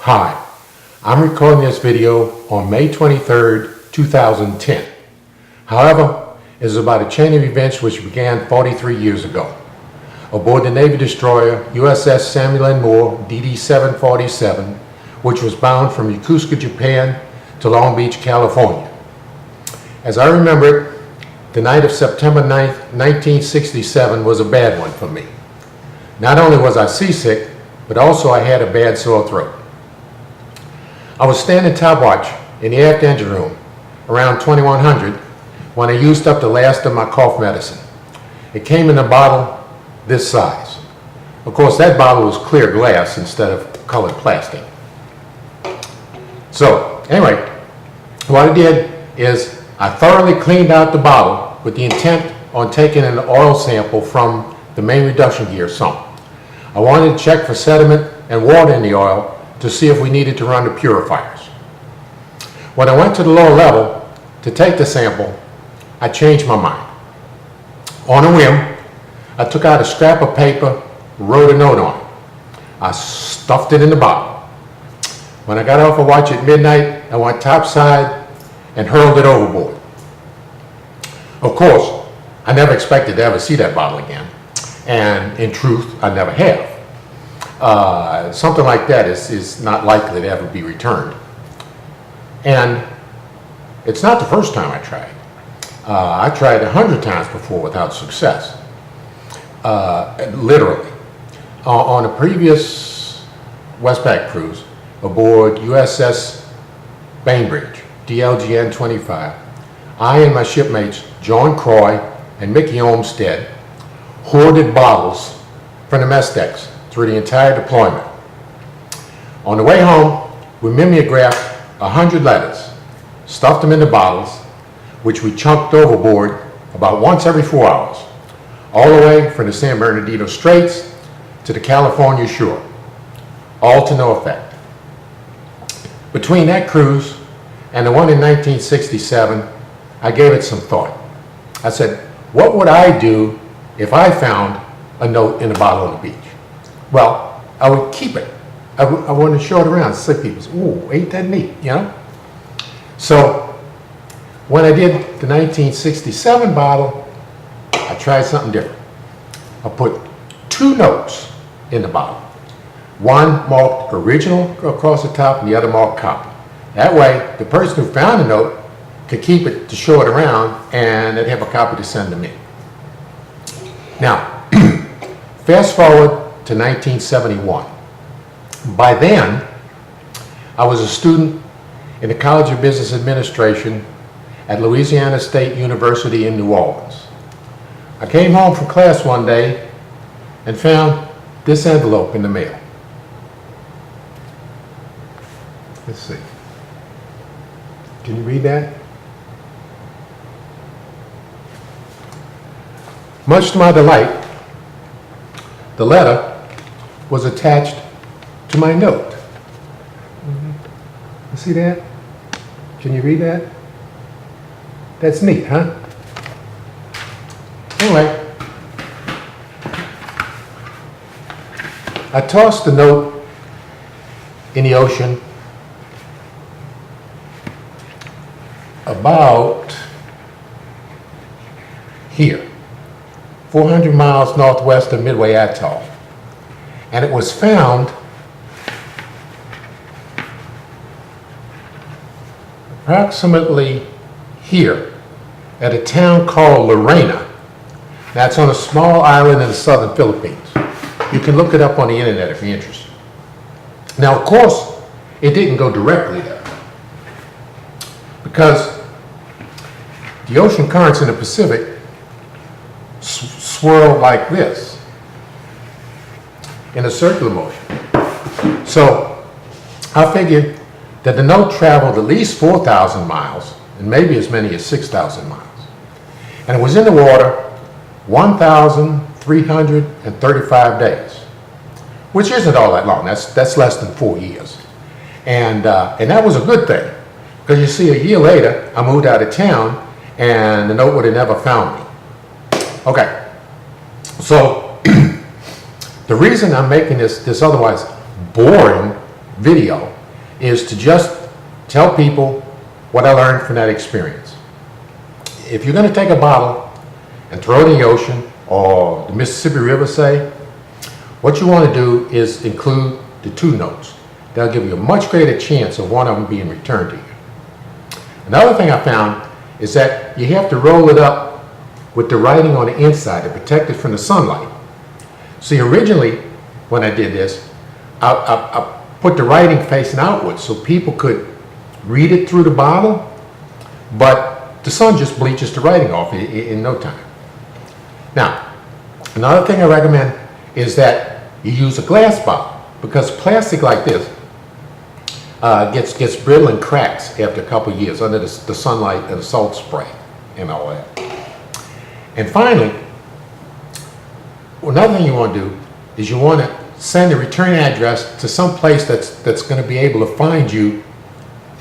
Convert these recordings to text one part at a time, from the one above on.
Hi, I'm recording this video on May 23rd, 2010. However, it is about a chain of events which began 43 years ago. Aboard the Navy destroyer USS Samuel N. Moore DD-747, which was bound from Yokosuka, Japan to Long Beach, California. As I remember it, the night of September 9th, 1967 was a bad one for me. Not only was I seasick, but also I had a bad sore throat. I was standing top watch in the aft engine room around 2100 when I used up the last of my cough medicine. It came in a bottle this size. Of course, that bottle was clear glass instead of colored plastic. So, anyway, what I did is I thoroughly cleaned out the bottle with the intent on taking an oil sample from the main reduction gear sump. I wanted to check for sediment and water in the oil to see if we needed to run the purifiers. When I went to the lower level to take the sample, I changed my mind. On a whim, I took out a scrap of paper, wrote a note on it. I stuffed it in the bottle. When I got off a watch at midnight, I went topside and hurled it overboard. Of course, I never expected to ever see that bottle again, and in truth, I never have. Something like that is not likely to ever be returned. And it's not the first time I tried. I tried 100 times before without success. Literally. On a previous Westpac cruise aboard USS Bainbridge, DLGN-25, I and my shipmates John Croy and Mickey Olmstead hoarded bottles from the mess decks through the entire deployment. On the way home, we mimeographed 100 letters, stuffed them into bottles, which we chunked overboard about once every 4 hours, all the way from the San Bernardino Straits to the California shore, all to no effect. Between that cruise and the one in 1967, I gave it some thought. I said, what would I do if I found a note in a bottle on the beach? Well, I would keep it. I wouldn't show it around. Sick people say, ooh, ain't that neat, you know? So when I did the 1967 bottle, I tried something different. I put 2 notes in the bottle. One marked original across the top and the other marked copy. That way, the person who found the note could keep it to show it around and they'd have a copy to send to me. Now, fast forward to 1971. By then, I was a student in the College of Business Administration at Louisiana State University in New Orleans. I came home from class one day and found this envelope in the mail. Let's see. Can you read that? Much to my delight, the letter was attached to my note. You see that? Can you read that? That's neat, huh? Anyway, I tossed the note in the ocean about here, 400 miles northwest of Midway Atoll. And it was found approximately here at a town called Lorena. That's on a small island in the southern Philippines. You can look it up on the internet if you're interested. Now, of course, it didn't go directly there because the ocean currents in the Pacific swirl like this in a circular motion. So I figured that the note traveled at least 4,000 miles and maybe as many as 6,000 miles. And it was in the water 1,335 days, which isn't all that long. That's less than 4 years. And that was a good thing because you see, a year later, I moved out of town and the note would have never found me. Okay, so the reason I'm making this otherwise boring video is to just tell people what I learned from that experience. If you're going to take a bottle and throw it in the ocean or the Mississippi River, say, what you want to do is include the 2 notes. That'll give you a much greater chance of one of them being returned to you. Another thing I found is that you have to roll it up with the writing on the inside to protect it from the sunlight. See, originally, when I did this, I put the writing facing outwards so people could read it through the bottle, but the sun just bleaches the writing off in no time. Now, another thing I recommend is that you use a glass bottle, because plastic like this gets brittle and cracks after a couple of years under the sunlight and the salt spray and all that. And finally, another thing you want to do is you want to send a return address to some place that's going to be able to find you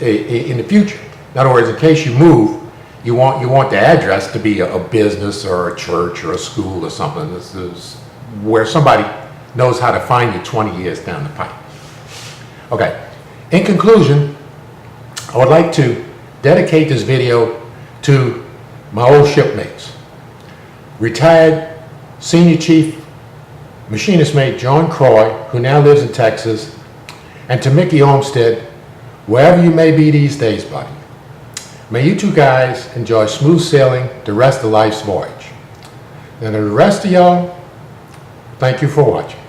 in the future. In other words, in case you move, you want the address to be a business or a church or a school or something. This is where somebody knows how to find you 20 years down the pipe. Okay, in conclusion, I would like to dedicate this video to my old shipmates. Retired Senior Chief Machinist Mate John Croy, who now lives in Texas, and to Mickey Olmstead, wherever you may be these days, buddy. May you 2 guys enjoy smooth sailing the rest of life's voyage. And the rest of y'all, thank you for watching.